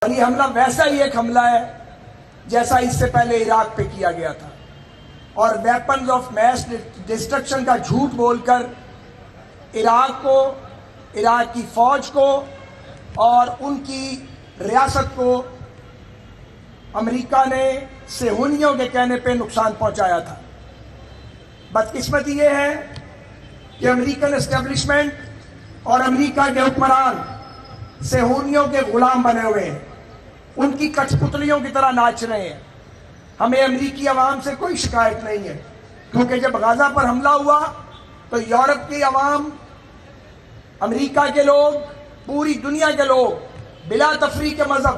یہ حملہ ویسا ہی ایک حملہ ہے جیسا اس سے پہلے عراق پہ کیا گیا تھا، اور ویپنز آف میس ڈسٹرکشن کا جھوٹ بول کر عراق کو، عراق کی فوج کو اور ان کی ریاست کو امریکہ نے صہیونیوں کے کہنے پہ نقصان پہنچایا تھا۔ بدقسمتی یہ ہے کہ امریکن اسٹیبلشمنٹ اور امریکہ کے حکمران صہیونیوں کے غلام بنے ہوئے ہیں، ان کی کٹھ پتلیوں کی طرح ناچ رہے ہیں۔ ہمیں امریکی عوام سے کوئی شکایت نہیں ہے، کیونکہ جب غزہ پر حملہ ہوا تو یورپ کی عوام، امریکہ کے لوگ، پوری دنیا کے لوگ بلا تفریق کے مذہب،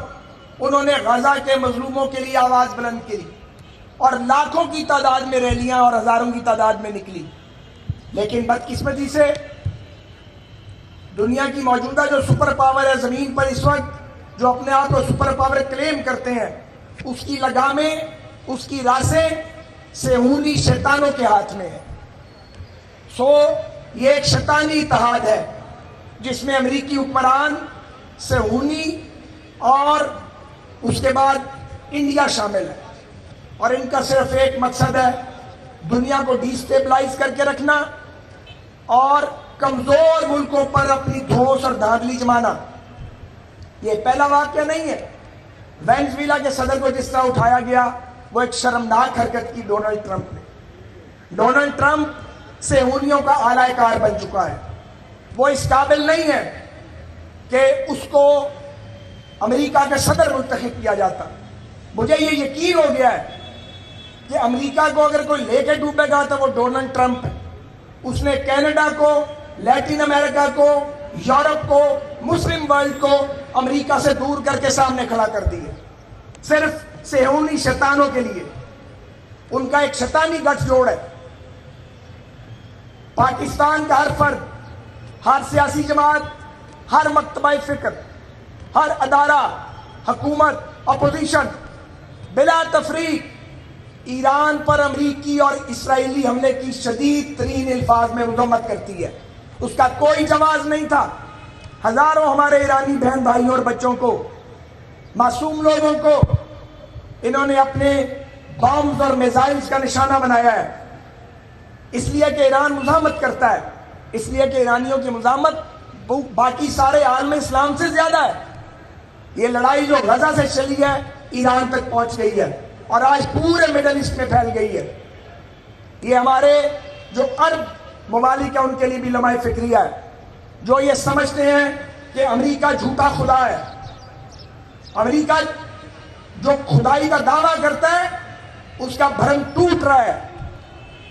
انہوں نے غزہ کے مظلوموں کے لیے آواز بلند کی اور لاکھوں کی تعداد میں ریلیاں اور ہزاروں کی تعداد میں نکلی۔ لیکن بدقسمتی سے دنیا کی موجودہ جو سپر پاور ہے زمین پر اس وقت، جو اپنے آپ کو سپر پاور کلیم کرتے ہیں، اس کی لگامیں، اس کی راسیں صہیونی شیطانوں کے ہاتھ میں ہے۔ یہ ایک شیطانی اتحاد ہے جس میں امریکی حکمران، صہیونی اور اس کے بعد انڈیا شامل ہے، اور ان کا صرف ایک مقصد ہے، دنیا کو ڈی سٹیبلائز کر کے رکھنا اور کمزور ملکوں پر اپنی دھوس اور دھاندلی جمانا۔ یہ پہلا واقعہ نہیں ہے۔ وینزویلا کے صدر کو جس طرح اٹھایا گیا، وہ ایک شرمناک حرکت کی ڈونلڈ ٹرمپ نے۔ ڈونلڈ ٹرمپ صہیونیوں کا اعلی کار بن چکا ہے۔ وہ اس قابل نہیں ہے کہ اس کو امریکہ کے صدر منتخب کیا جاتا۔ مجھے یہ یقین ہو گیا ہے کہ امریکہ کو اگر کوئی لے کے ڈوبے گا تو وہ ڈونلڈ ٹرمپ ہے۔ اس نے کینیڈا کو، لیٹن امریکہ کو، یورپ کو، مسلم ورلڈ کو امریکہ سے دور کر کے سامنے کھڑا کر دیے، صرف صہیونی شیطانوں کے لیے۔ ان کا ایک شیطانی گٹھ جوڑ ہے۔ پاکستان کا ہر فرد، ہر سیاسی جماعت، ہر مکتبہ فکر، ہر ادارہ، حکومت، اپوزیشن بلا تفریق ایران پر امریکی اور اسرائیلی حملے کی شدید ترین الفاظ میں مذمت کرتی ہے۔ اس کا کوئی جواز نہیں تھا۔ ہزاروں ہمارے ایرانی بہن بھائیوں اور بچوں کو، معصوم لوگوں کو انہوں نے اپنے بامز اور میزائلز کا نشانہ بنایا ہے، اس لیے کہ ایران مزاحمت کرتا ہے، اس لیے کہ ایرانیوں کی مزاحمت باقی سارے عالم اسلام سے زیادہ ہے۔ یہ لڑائی جو غزہ سے چلی ہے ایران تک پہنچ گئی ہے اور آج پورے مڈل ایسٹ میں پھیل گئی ہے۔ یہ ہمارے جو عرب ممالک ہیں ان کے لیے بھی لمحہ فکریہ ہے، جو یہ سمجھتے ہیں کہ امریکہ جھوٹا خدا ہے۔ امریکہ جو خدائی کا دعویٰ کرتا ہے اس کا بھرم ٹوٹ رہا ہے۔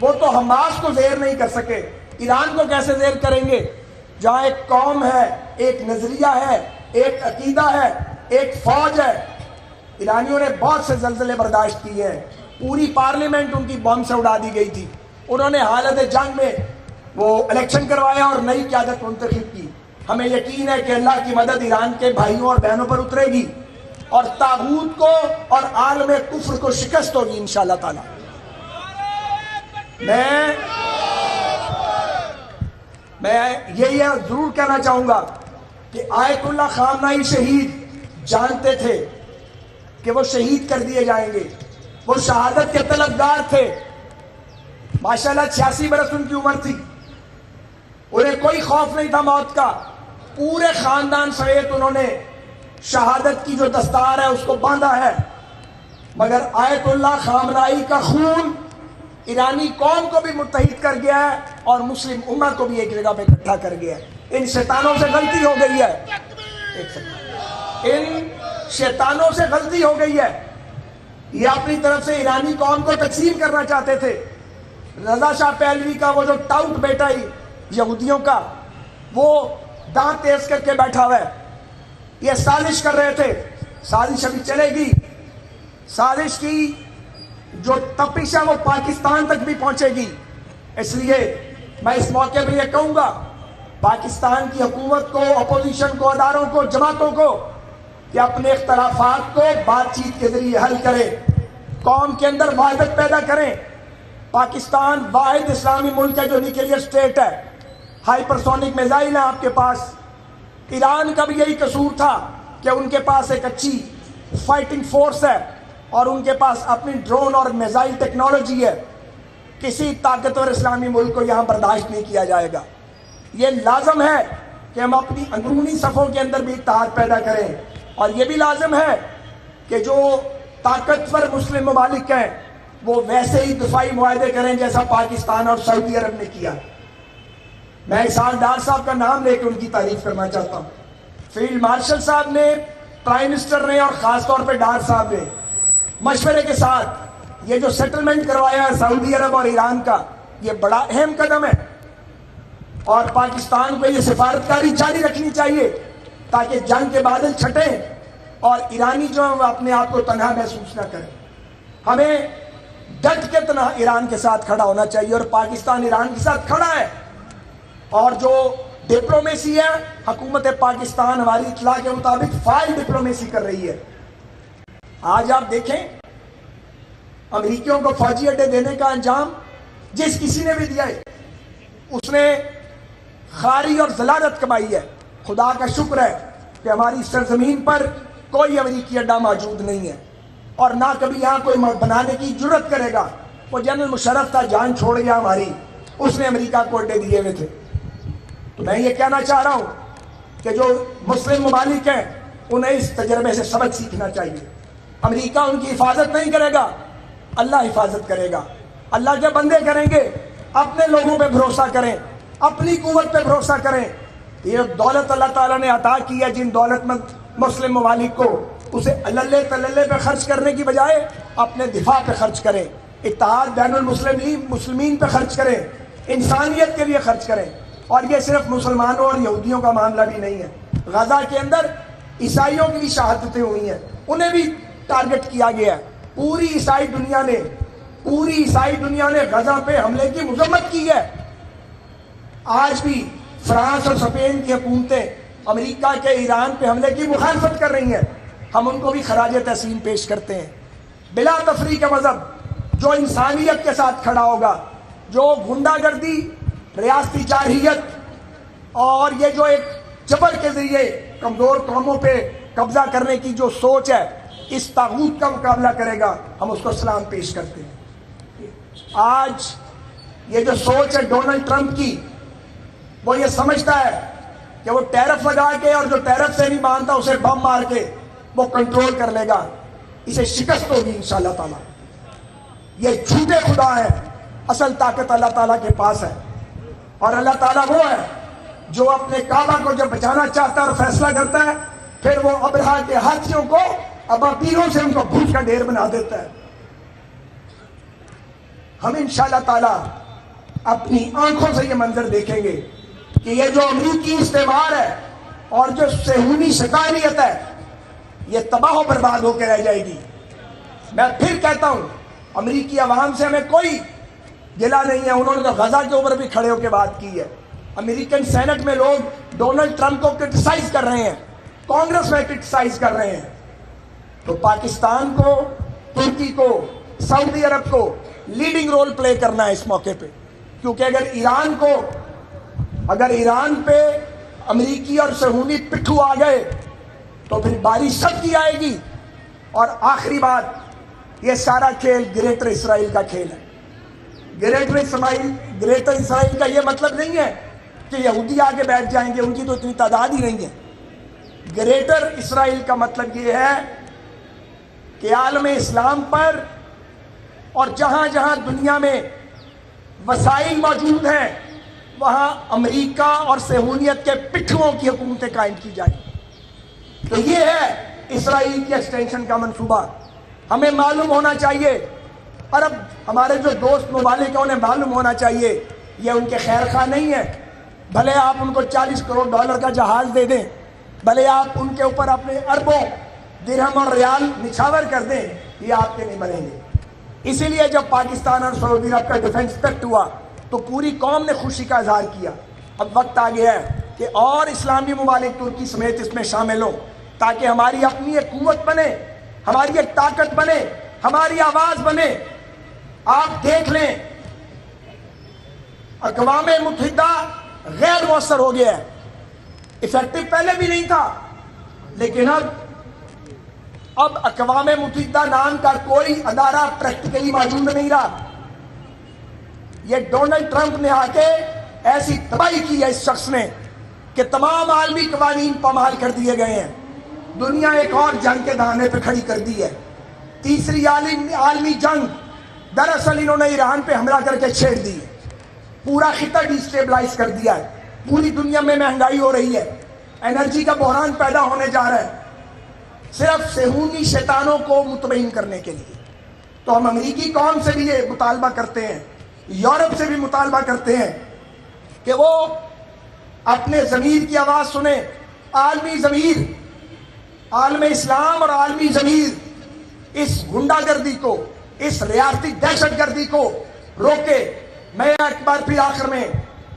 وہ تو حماس کو زیر نہیں کر سکے، ایران کو کیسے زیر کریں گے؟ جہاں ایک قوم ہے، ایک نظریہ ہے، ایک عقیدہ ہے، ایک فوج ہے۔ ایرانیوں نے بہت سے زلزلے برداشت کیے ہیں، پوری پارلیمنٹ ان کی بم سے اڑا دی گئی تھی۔ انہوں نے حالت جنگ میں وہ الیکشن کروایا اور نئی قیادت منتخب کی۔ ہمیں یقین ہے کہ اللہ کی مدد ایران کے بھائیوں اور بہنوں پر اترے گی اور طاغوت کو اور عالم کفر کو شکست ہوگی انشاءاللہ تعالی۔ میں یہ ضرور کہنا چاہوں گا کہ آیت اللہ خامنائی شہید جانتے تھے کہ وہ شہید کر دیے جائیں گے، وہ شہادت کے طلبگار تھے۔ ماشاءاللہ 86 برس ان کی عمر تھی، انہیں کوئی خوف نہیں تھا موت کا۔ پورے خاندان سمیت انہوں نے شہادت کی جو دستار ہے اس کو باندھا ہے، مگر آیت اللہ خامنائی کا خون ایرانی قوم کو بھی متحد کر گیا ہے اور مسلم امت کو بھی ایک جگہ پہ اکٹھا کر گیا ہے۔ ان شیطانوں سے غلطی ہو گئی ہے، ان شیطانوں سے غلطی ہو گئی ہے۔ یہ اپنی طرف سے ایرانی قوم کو تقسیم کرنا چاہتے تھے۔ رضا شاہ پہلوی کا وہ جو ٹاؤٹ بیٹا ہی یہودیوں کا، وہ دانت تیز کر کے بیٹھا ہوا ہے۔ یہ سازش کر رہے تھے، سازش ابھی چلے گی۔ سازش کی جو تپش ہے وہ پاکستان تک بھی پہنچے گی۔ اس لیے میں اس موقع پہ یہ کہوں گا پاکستان کی حکومت کو، اپوزیشن کو، اداروں کو، جماعتوں کو کہ اپنے اختلافات کو بات چیت کے ذریعے حل کریں، قوم کے اندر وحدت پیدا کریں۔ پاکستان واحد اسلامی ملک ہے جو نیوکلیئر اسٹیٹ ہے، ہائپر سونک میزائل ہے آپ کے پاس۔ ایران کا بھی یہی قصور تھا کہ ان کے پاس ایک اچھی فائٹنگ فورس ہے اور ان کے پاس اپنی ڈرون اور میزائل ٹیکنالوجی ہے، کسی طاقتور اسلامی ملک کو یہاں برداشت نہیں کیا جائے گا۔ یہ لازم ہے کہ ہم اپنی اندرونی صفوں کے اندر بھی اتحاد پیدا کریں، اور یہ بھی لازم ہے کہ جو طاقتور مسلم ممالک ہیں وہ ویسے ہی دفاعی معاہدے کریں جیسا پاکستان اور سعودی عرب نے کیا۔ میں اسحاق ڈار صاحب کا نام لے کے ان کی تعریف کرنا چاہتا ہوں۔ فیلڈ مارشل صاحب نے، پرائم منسٹر نے اور خاص طور پہ ڈار صاحب نے مشورے کے ساتھ یہ جو سیٹلمنٹ کروایا ہے سعودی عرب اور ایران کا، یہ بڑا اہم قدم ہے، اور پاکستان کو یہ سفارتکاری جاری رکھنی چاہیے تاکہ جنگ کے بادل چھٹیں اور ایرانی جو ہیں وہ اپنے آپ کو تنہا محسوس نہ کریں۔ ہمیں ڈٹ کے تنہا ایران کے ساتھ کھڑا ہونا چاہیے، اور پاکستان ایران کے ساتھ کھڑا ہے، اور جو ڈپلومیسی ہے حکومت پاکستان ہماری اطلاع کے مطابق فائل ڈپلومیسی کر رہی ہے۔ آج آپ دیکھیں امریکیوں کو فوجی اڈے دینے کا انجام جس کسی نے بھی دیا ہے اس نے خاری اور ذلالت کمائی ہے۔ خدا کا شکر ہے کہ ہماری سرزمین پر کوئی امریکی اڈا موجود نہیں ہے، اور نہ کبھی یہاں کوئی بنانے کی جرت کرے گا۔ وہ جنرل مشرف تھا، جان چھوڑ گیا ہماری، اس نے امریکہ کو اڈے دیے ہوئے تھے۔ تو میں یہ کہنا چاہ رہا ہوں کہ جو مسلم ممالک ہیں انہیں اس تجربے سے سبق سیکھنا چاہیے۔ امریکہ ان کی حفاظت نہیں کرے گا، اللہ حفاظت کرے گا۔ اللہ کے بندے کریں گے، اپنے لوگوں پہ بھروسہ کریں، اپنی قوت پہ بھروسہ کریں۔ یہ دولت اللہ تعالیٰ نے عطا کی ہے جن دولت مند مسلم ممالک کو، اسے اللہ تللے پہ خرچ کرنے کی بجائے اپنے دفاع پہ خرچ کریں، اتحاد بین المسلمین پہ خرچ کریں، انسانیت کے لیے خرچ کریں۔ اور یہ صرف مسلمانوں اور یہودیوں کا معاملہ بھی نہیں ہے، غزہ کے اندر عیسائیوں کی بھی شہادتیں ہوئی ہیں، انہیں بھی ٹارگٹ کیا گیا ہے۔ پوری عیسائی دنیا نے غزہ پہ حملے کی مذمت کی ہے۔ آج بھی فرانس اور اسپین کی حکومتیں امریکہ کے ایران پہ حملے کی مخالفت کر رہی ہیں، ہم ان کو بھی خراج تحسین پیش کرتے ہیں۔ بلا تفریق مذہب جو انسانیت کے ساتھ کھڑا ہوگا، جو غنڈہ گردی، ریاستی جارحیت اور یہ جو ایک جبر کے ذریعے کمزور قوموں پہ قبضہ کرنے کی جو سوچ ہے، اس طاغوت کا مقابلہ کرے گا، ہم اس کو سلام پیش کرتے ہیں۔ آج یہ جو سوچ ہے ڈونلڈ ٹرمپ کی، وہ یہ سمجھتا ہے کہ وہ ٹیرف لگا کے اور جو ٹیرف سے نہیں مانتا اسے بم مار کے وہ کنٹرول کر لے گا، اسے شکست ہوگی انشاءاللہ تعالیٰ۔ یہ جھوٹے خدا ہے، اصل طاقت اللہ تعالیٰ کے پاس ہے، اور اللہ تعالیٰ وہ ہے جو اپنے کعبہ کو جب بچانا چاہتا ہے اور فیصلہ کرتا ہے، پھر وہ ابرہا کے ہاتھیوں کو ابابیلوں سے ان کو بھوج کا ڈھیر بنا دیتا ہے۔ ہم انشاءاللہ تعالیٰ اپنی آنکھوں سے یہ منظر دیکھیں گے کہ یہ جو امریکی استعمار ہے اور جو صہیونی شکاریت ہے، یہ تباہ و برباد ہو کے رہ جائے گی۔ میں پھر کہتا ہوں، امریکی عوام سے ہمیں کوئی گلہ نہیں ہے، انہوں نے تو غزہ کے اوپر بھی کھڑے ہو کے بات کی ہے۔ امریکن سینٹ میں لوگ ڈونلڈ ٹرمپ کو کرٹیسائز کر رہے ہیں، کانگریس میں کرٹیسائز کر رہے ہیں۔ تو پاکستان کو، ترکی کو، سعودی عرب کو لیڈنگ رول پلے کرنا ہے اس موقع پہ، کیونکہ اگر ایران پہ امریکی اور صہیونی پٹھو آ گئے تو پھر باری سب کی آئے گی۔ اور آخری بات، یہ سارا کھیل گریٹر اسرائیل کا کھیل ہے۔ گریٹر اسرائیل کا یہ مطلب نہیں ہے کہ یہودی آگے بیٹھ جائیں گے، ان کی تو اتنی تعداد ہی نہیں ہے۔ گریٹر اسرائیل کا مطلب یہ ہے کہ عالم اسلام پر اور جہاں جہاں دنیا میں وسائل موجود ہیں وہاں امریکہ اور صہیونیت کے پٹھوں کی حکومتیں قائم کی جائیں۔ تو یہ ہے اسرائیل کی ایکسٹینشن کا منصوبہ۔ ہمیں معلوم ہونا چاہیے، اور اب ہمارے جو دوست ممالک ہیں انہیں معلوم ہونا چاہیے یہ ان کے خیر خواہ نہیں ہے۔ بھلے آپ ان کو $40 کروڑ کا جہاز دے دیں، بھلے آپ ان کے اوپر اپنے اربوں درہم اور ریال نچھاور کر دیں، یہ آپ کے نہیں بنیں گے۔ اسی لیے جب پاکستان اور سعودی عرب کا ڈیفنس پیکٹ ہوا تو پوری قوم نے خوشی کا اظہار کیا۔ اب وقت آ گیا ہے کہ اور اسلامی ممالک ترکی سمیت اس میں شامل ہوں، تاکہ ہماری اپنی ایک قوت بنے، ہماری ایک طاقت بنے، ہماری آواز بنے۔ آپ دیکھ لیں، اقوام متحدہ غیر مؤثر ہو گیا ہے، افیکٹو پہلے بھی نہیں تھا، لیکن اب اب اقوام متحدہ نام کا کوئی ادارہ پریکٹیکلی موجود نہیں رہا. یہ ڈونلڈ ٹرمپ نے آ کے ایسی تباہی کی ہے اس شخص نے کہ تمام عالمی قوانین پامال کر دیے گئے ہیں. دنیا ایک اور جنگ کے دہانے پہ کھڑی کر دی ہے. تیسری عالمی جنگ دراصل انہوں نے ایران پہ حملہ کر کے چھیڑ دی ہے. پورا خطہ ڈیسٹیبلائز کر دیا ہے. پوری دنیا میں مہنگائی ہو رہی ہے, انرجی کا بحران پیدا ہونے جا رہا ہے, صرف صہیونی شیطانوں کو مطمئن کرنے کے لیے. تو ہم امریکی قوم سے بھی یہ مطالبہ کرتے ہیں, یورپ سے بھی مطالبہ کرتے ہیں کہ وہ اپنے ضمیر کی آواز سنیں. عالمی ضمیر, عالم اسلام اور عالمی ضمیر اس غنڈہ گردی کو, اس ریاستی دہشت گردی کو روکے. میں ایک بار پھر آخر میں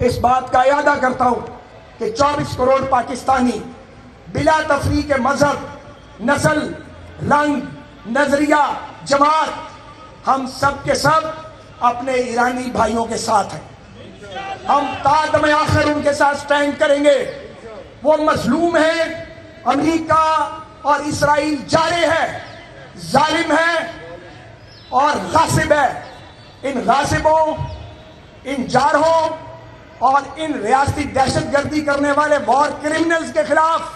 اس بات کا اعادہ کرتا ہوں کہ 24 کروڑ پاکستانی بلا تفریق مذہب, نسل, رنگ, نظریہ, جماعت, ہم سب کے سب اپنے ایرانی بھائیوں کے ساتھ ہیں. ہم تا دم آخر ان کے ساتھ سٹینڈ کریں گے. وہ مظلوم ہیں, امریکہ اور اسرائیل جارح ہے, ظالم ہے اور غاصب ہے. ان غاصبوں, ان جارحوں اور ان ریاستی دہشت گردی کرنے والے وار کرمنلز کے خلاف